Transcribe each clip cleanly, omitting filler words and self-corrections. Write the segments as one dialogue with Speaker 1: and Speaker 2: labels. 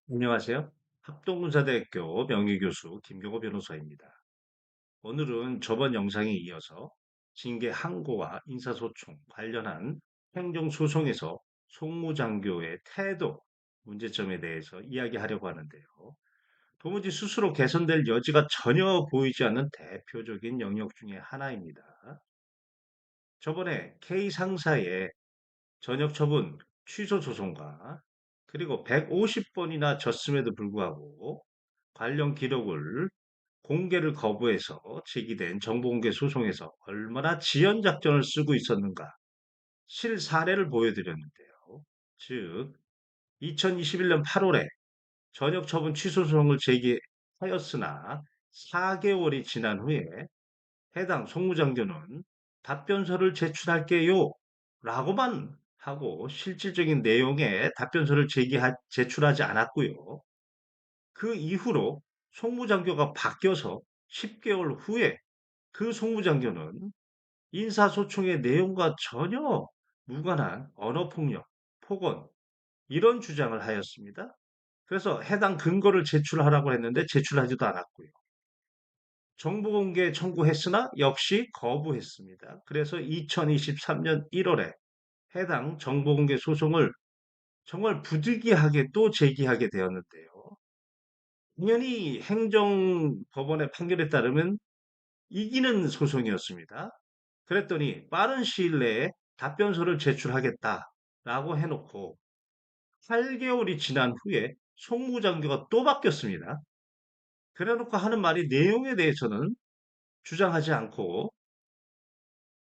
Speaker 1: 안녕하세요. 합동군사대학교 명예교수 김경호 변호사입니다. 오늘은 저번 영상에 이어서 징계 항고와 인사소송 관련한 행정소송에서 송무장교의 태도, 문제점에 대해서 이야기하려고 하는데요. 도무지 스스로 개선될 여지가 전혀 보이지 않는 대표적인 영역 중에 하나입니다. 저번에 K 상사의 전역 처분 취소 소송과 그리고 150번이나 졌음에도 불구하고 관련 기록을 공개를 거부해서 제기된 정보공개 소송에서 얼마나 지연 작전을 쓰고 있었는가 실사례를 보여드렸는데요. 즉 2021년 8월에 전역 처분 취소 소송을 제기하였으나 4개월이 지난 후에 해당 송무장교는 답변서를 제출할게요. 라고만 하고 실질적인 내용의 답변서를 제출하지 않았고요. 그 이후로 송무장교가 바뀌어서 10개월 후에 그 송무장교는 인사소송의 내용과 전혀 무관한 언어폭력, 폭언, 이런 주장을 하였습니다. 그래서 해당 근거를 제출하라고 했는데 제출하지도 않았고요. 정보공개 청구했으나 역시 거부했습니다. 그래서 2023년 1월에 해당 정보공개 소송을 정말 부득이하게 또 제기하게 되었는데요. 당연히 행정법원의 판결에 따르면 이기는 소송이었습니다. 그랬더니 빠른 시일 내에 답변서를 제출하겠다라고 해놓고 8개월이 지난 후에 송무장교가 또 바뀌었습니다. 그래놓고 하는 말이 내용에 대해서는 주장하지 않고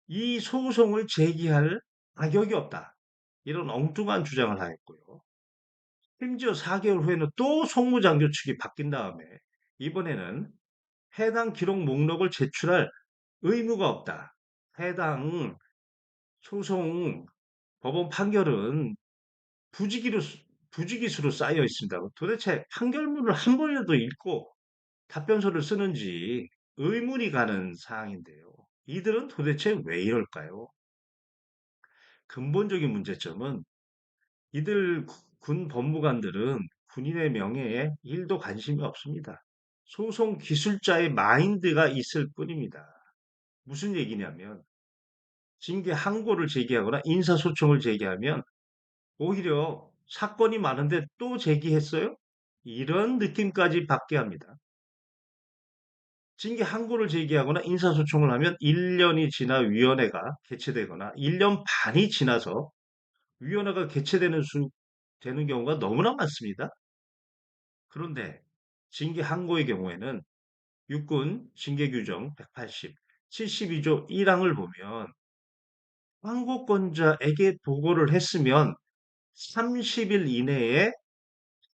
Speaker 1: 이 소송을 제기할 자격이 없다. 이런 엉뚱한 주장을 하였고요. 심지어 4개월 후에는 또 송무장교 측이 바뀐 다음에 이번에는 해당 기록 목록을 제출할 의무가 없다. 해당 소송 법원 판결은 부지기로, 부지기수로 쌓여 있습니다. 도대체 판결문을 한 번이라도 읽고 답변서를 쓰는지 의문이 가는 사항인데요. 이들은 도대체 왜 이럴까요? 근본적인 문제점은 이들 군 법무관들은 군인의 명예에 1도 관심이 없습니다. 소송 기술자의 마인드가 있을 뿐입니다. 무슨 얘기냐면 징계 항고를 제기하거나 인사소송을 제기하면 오히려 사건이 많은데 또 제기했어요? 이런 느낌까지 받게 합니다. 징계 항고를 제기하거나 인사소송을 하면 1년이 지나 위원회가 개최되거나 1년 반이 지나서 위원회가 되는 경우가 너무나 많습니다. 그런데 징계 항고의 경우에는 육군 징계규정 180, 72조 1항을 보면 항고권자에게 보고를 했으면 30일 이내에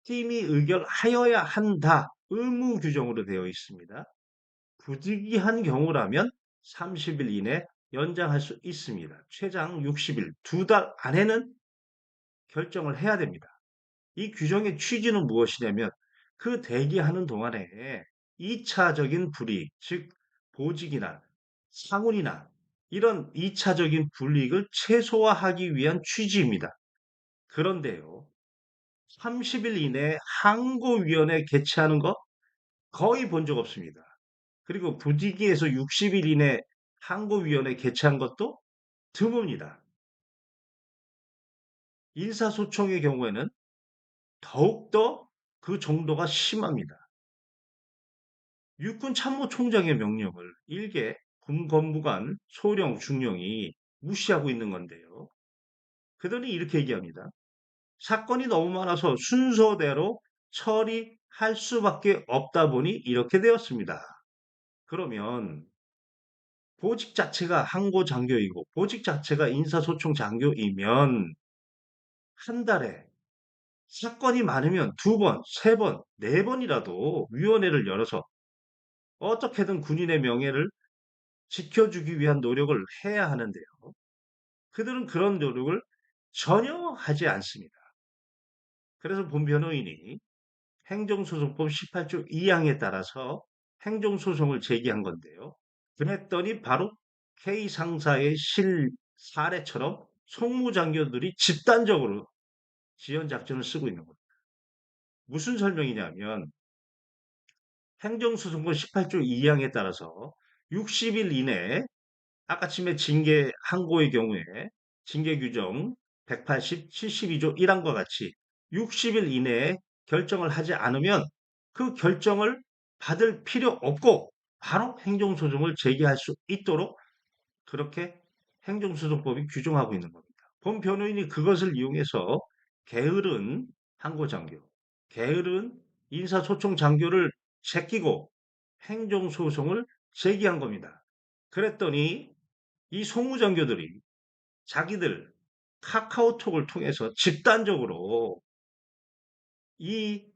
Speaker 1: 팀이 의결하여야 한다. 의무 규정으로 되어 있습니다. 부득이한 경우라면 30일 이내 연장할 수 있습니다. 최장 60일, 2달 안에는 결정을 해야 됩니다. 이 규정의 취지는 무엇이냐면 그 대기하는 동안에 2차적인 불이익, 즉 보직이나 상훈이나 이런 2차적인 불이익을 최소화하기 위한 취지입니다. 그런데요. 30일 이내에 항고위원회 개최하는 거 거의 본 적 없습니다. 그리고 부디기에서 60일 이내 항고위원회 개최한 것도 드뭅니다. 인사소송의 경우에는 더욱더 그 정도가 심합니다. 육군 참모총장의 명령을 일개 군법무관 소령 중령이 무시하고 있는 건데요. 그들이 이렇게 얘기합니다. 사건이 너무 많아서 순서대로 처리할 수밖에 없다 보니 이렇게 되었습니다. 그러면 보직 자체가 항고 장교이고 보직 자체가 인사소송 장교이면 한 달에 사건이 많으면 두 번, 세 번, 네 번이라도 위원회를 열어서 어떻게든 군인의 명예를 지켜주기 위한 노력을 해야 하는데요. 그들은 그런 노력을 전혀 하지 않습니다. 그래서 본 변호인이 행정소송법 18조 2항에 따라서 행정소송을 제기한 건데요. 그랬더니 바로 K 상사의 사례처럼 송무장교들이 집단적으로 지연작전을 쓰고 있는 겁니다. 무슨 설명이냐면 행정소송법 18조 2항에 따라서 60일 이내에 아까 침해 징계 항고의 경우에 징계 규정 180, 72조 1항과 같이 60일 이내에 결정을 하지 않으면 그 결정을 받을 필요 없고 바로 행정소송을 제기할 수 있도록 그렇게 행정소송법이 규정하고 있는 겁니다. 본 변호인이 그것을 이용해서 게으른 항고장교, 게으른 인사소송 장교를 제끼고 행정소송을 제기한 겁니다. 그랬더니 이 송무장교들이 자기들 카카오톡을 통해서 집단적으로 이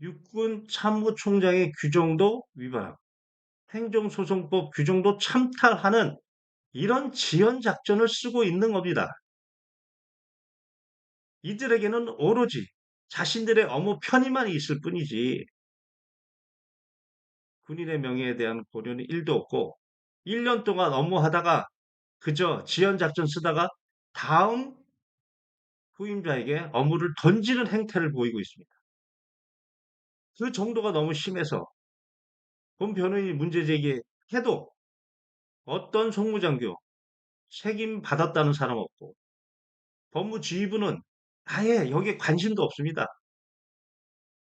Speaker 1: 육군 참모총장의 규정도 위반하고 행정소송법 규정도 참탈하는 이런 지연 작전을 쓰고 있는 겁니다. 이들에게는 오로지 자신들의 업무 편의만 있을 뿐이지 군인의 명예에 대한 고려는 1도 없고 1년 동안 업무하다가 그저 지연 작전 쓰다가 다음 후임자에게 업무를 던지는 행태를 보이고 있습니다. 그 정도가 너무 심해서 본 변호인이 문제 제기해도 어떤 송무장교 책임 받았다는 사람 없고 법무지휘부는 아예 여기에 관심도 없습니다.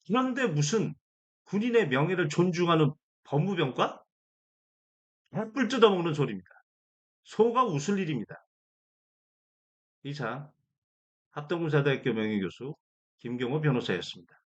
Speaker 1: 그런데 무슨 군인의 명예를 존중하는 법무병과 뿔 뜯어먹는 소리입니다. 소가 웃을 일입니다. 이상 합동군사대학교 명예교수 김경호 변호사였습니다.